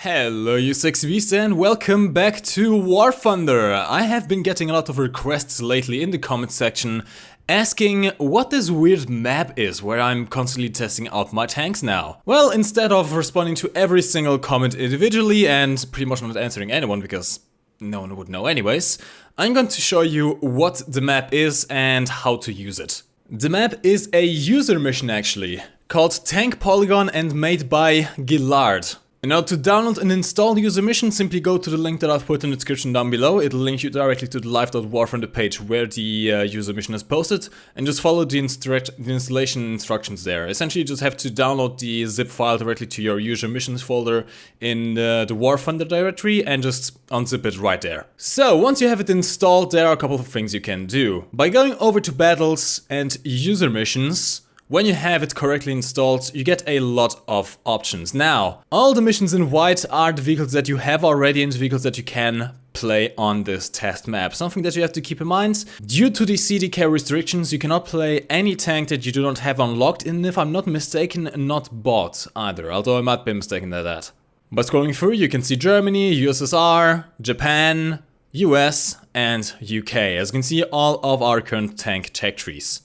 Hello you sexy beasts and welcome back to War Thunder. I have been getting a lot of requests lately in the comment section asking what this weird map is where I'm constantly testing out my tanks now. Well, instead of responding to every single comment individually and pretty much not answering anyone because no one would know anyways, I'm going to show you what the map is and how to use it. The map is a user mission actually, called Tank Polygon and made by Gillard. Now to download and install the user mission, simply go to the link that I've put in the description down below. It'll link you directly to the live.warfront page where the user mission is posted, and just follow the installation instructions there. Essentially you just have to download the zip file directly to your user missions folder in the War Thunder directory and just unzip it right there. So once you have it installed, there are a couple of things you can do. By going over to battles and user missions, when you have it correctly installed, you get a lot of options. Now, all the missions in white are the vehicles that you have already and the vehicles that you can play on this test map. Something that you have to keep in mind, due to the CDK restrictions, you cannot play any tank that you do not have unlocked, and if I'm not mistaken, not bought either, although I might be mistaken at that. By scrolling through, you can see Germany, USSR, Japan, US, and UK. As you can see, all of our current tank tech trees.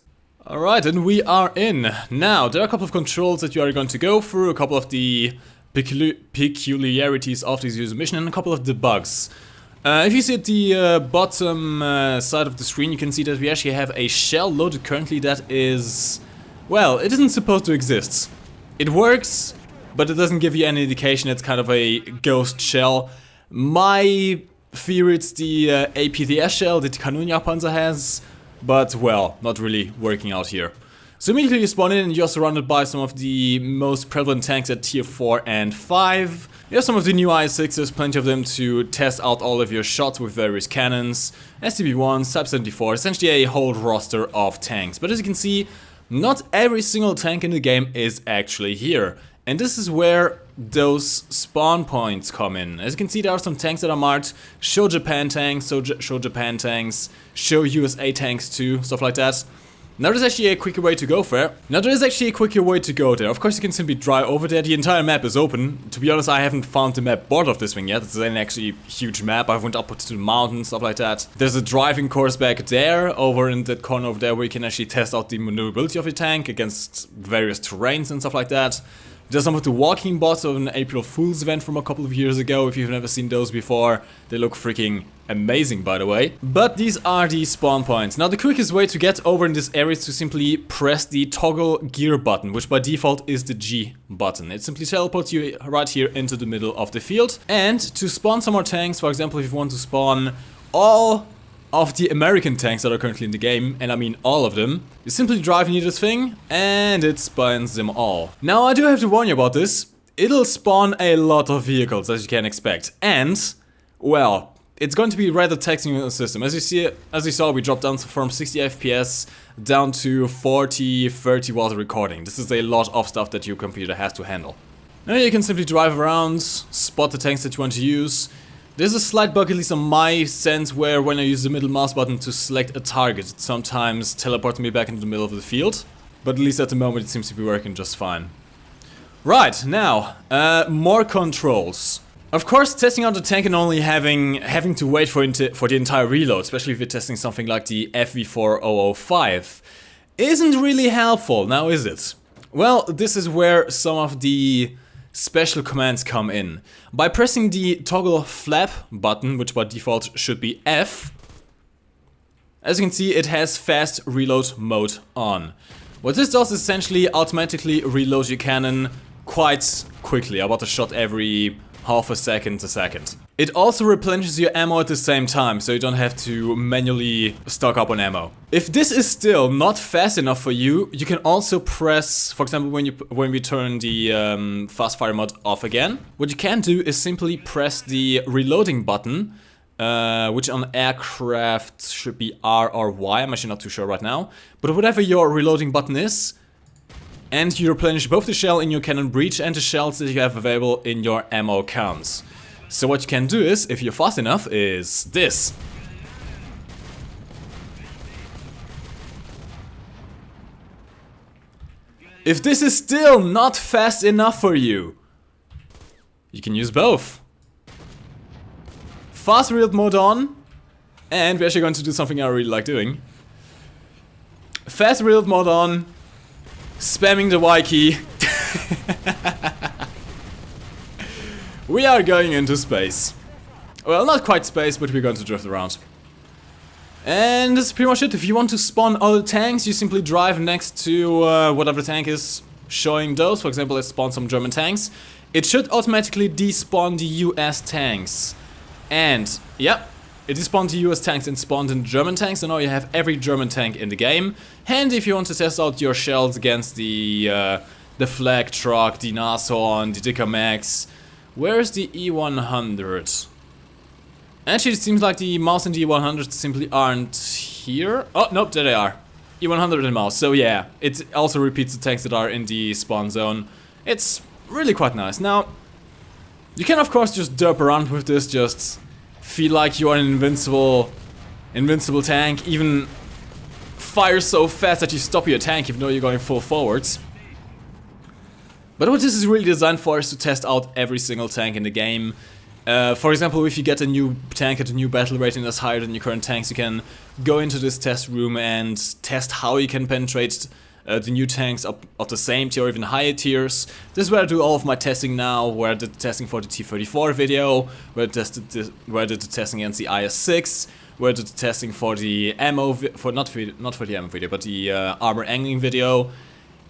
Alright, and we are in. Now, there are a couple of controls that you are going to go through, a couple of the peculiarities of this user mission, and a couple of debugs. If you see at the bottom side of the screen, you can see that we actually have a shell loaded currently that is... well, it isn't supposed to exist. It works, but it doesn't give you any indication. It's kind of a ghost shell. My theory, it's the APDS shell that Kanunya Panzer has. But, well, not really working out here. So immediately you spawn in and you're surrounded by some of the most prevalent tanks at tier 4 and 5. You have some of the new I6s, plenty of them to test out all of your shots with various cannons, STB-1s, Type 74, essentially a whole roster of tanks. But as you can see, not every single tank in the game is actually here. And this is where those spawn points come in. As you can see, there are some tanks that are marked Show Japan tanks, Show Japan tanks, Show USA tanks too, stuff like that. Now there's actually a quicker way to go there. Of course you can simply drive over there. The entire map is open. To be honest, I haven't found the map board of this thing yet. It's an actually huge map. I went up to the mountains, stuff like that. There's a driving course back there, over in that corner over there, where you can actually test out the maneuverability of your tank against various terrains and stuff like that. There's some of the walking bots of an April Fool's event from a couple of years ago. If you've never seen those before, they look freaking amazing, by the way. But these are the spawn points. Now the quickest way to get over in this area is to simply press the toggle gear button, which by default is the G button. It simply teleports you right here into the middle of the field. And to spawn some more tanks, for example, if you want to spawn all of the American tanks that are currently in the game, and I mean all of them, you simply drive near this thing and it spawns them all. Now I do have to warn you about this. It'll spawn a lot of vehicles, as you can expect, and well, it's going to be rather taxing on the system. As you saw, we dropped down from 60 FPS down to 40, 30 while recording. This is a lot of stuff that your computer has to handle. Now you can simply drive around, spot the tanks that you want to use. There's a slight bug, at least on my sense, where when I use the middle mouse button to select a target, it sometimes teleports me back into the middle of the field. But at least at the moment it seems to be working just fine. Right, now, more controls. Of course, testing out the tank and only having to wait for the entire reload, especially if you're testing something like the FV4005, isn't really helpful, now is it? Well, this is where some of the special commands come in. By pressing the toggle flap button, which by default should be F, as you can see, it has fast reload mode on. What this does is essentially automatically reload your cannon quite quickly, about a shot every half a second. It also replenishes your ammo at the same time, so you don't have to manually stock up on ammo. If this is still not fast enough for you, you can also press, for example, when we turn the fast fire mode off again, what you can do is simply press the reloading button, which on aircraft should be R or Y, I'm actually not too sure right now, but whatever your reloading button is, and you replenish both the shell in your cannon breech and the shells that you have available in your ammo counts. So what you can do is, if you're fast enough, is this. If this is still not fast enough for you, You can use both. Fast reload mode on. And we're actually going to do something I really like doing. Fast reload mode on. Spamming the Y key. We are going into space. Well, not quite space, but we're going to drift around. And that's pretty much it. If you want to spawn other tanks, you simply drive next to whatever tank is showing those. For example, let's spawn some German tanks. It should automatically despawn the US tanks. And, yeah, it despawned the US tanks and spawned in German tanks. So now you have every German tank in the game. And if you want to test out your shells against the Flag Truck, the Nashorn, the Dicker Max, where's the E100? Actually, it seems like the mouse and the E100 simply aren't here. Oh, nope, there they are. E100 and mouse. So yeah, it also repeats the tanks that are in the spawn zone. It's really quite nice. Now, you can of course just derp around with this, just feel like you are an invincible tank, even fire so fast that you stop your tank even though you're going full forwards. But what this is really designed for is to test out every single tank in the game. For example, if you get a new tank at a new battle rating that's higher than your current tanks, you can go into this test room and test how you can penetrate the new tanks up of the same tier or even higher tiers. This is where I do all of my testing now, where I did the testing for the T-34 video, where I did the testing against the IS-6, where I did the testing for the ammo, not for the ammo video, but the armor angling video.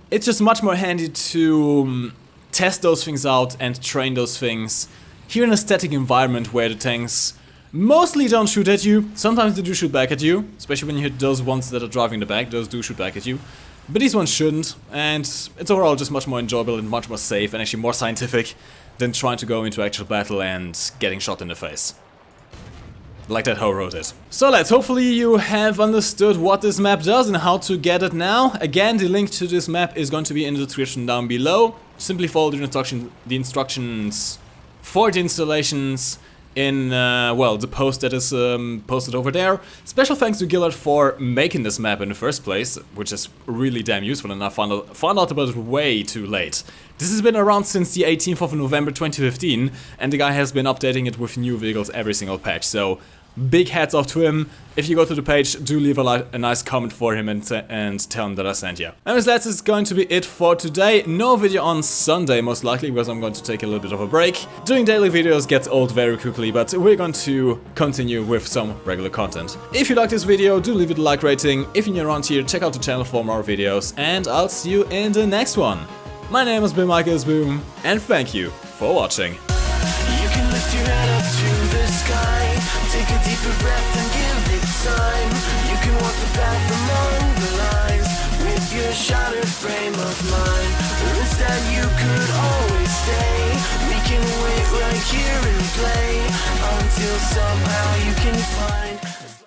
It's just much more handy to test those things out and train those things here in a static environment where the tanks mostly don't shoot at you. Sometimes they do shoot back at you, especially when you hit those ones that are driving the back. Those do shoot back at you. But these ones shouldn't, and it's overall just much more enjoyable and much more safe and actually more scientific than trying to go into actual battle and getting shot in the face. Like that Ho wrote it. So lads, hopefully you have understood what this map does and how to get it now. Again, the link to this map is going to be in the description down below. Simply follow the instructions for the installations in, well, the post that is posted over there. Special thanks to Gillard for making this map in the first place, which is really damn useful, and I found out about it way too late. This has been around since the 18th of November 2015, and the guy has been updating it with new vehicles every single patch, so big hats off to him. If you go to the page, do leave a nice comment for him and tell him that I sent you. Anyways, that's is going to be it for today. No video on Sunday, most likely, because I'm going to take a little bit of a break. Doing daily videos gets old very quickly, but we're going to continue with some regular content. If you like this video, do leave it a like rating. If you're new around here, check out the channel for more videos, and I'll see you in the next one. My name has been MikeGoesBoom, and thank you for watching. You can lift your head up to the sky. Take a deeper breath and give it time. You can walk the path among the lines with your shattered frame of mind. Or instead you could always stay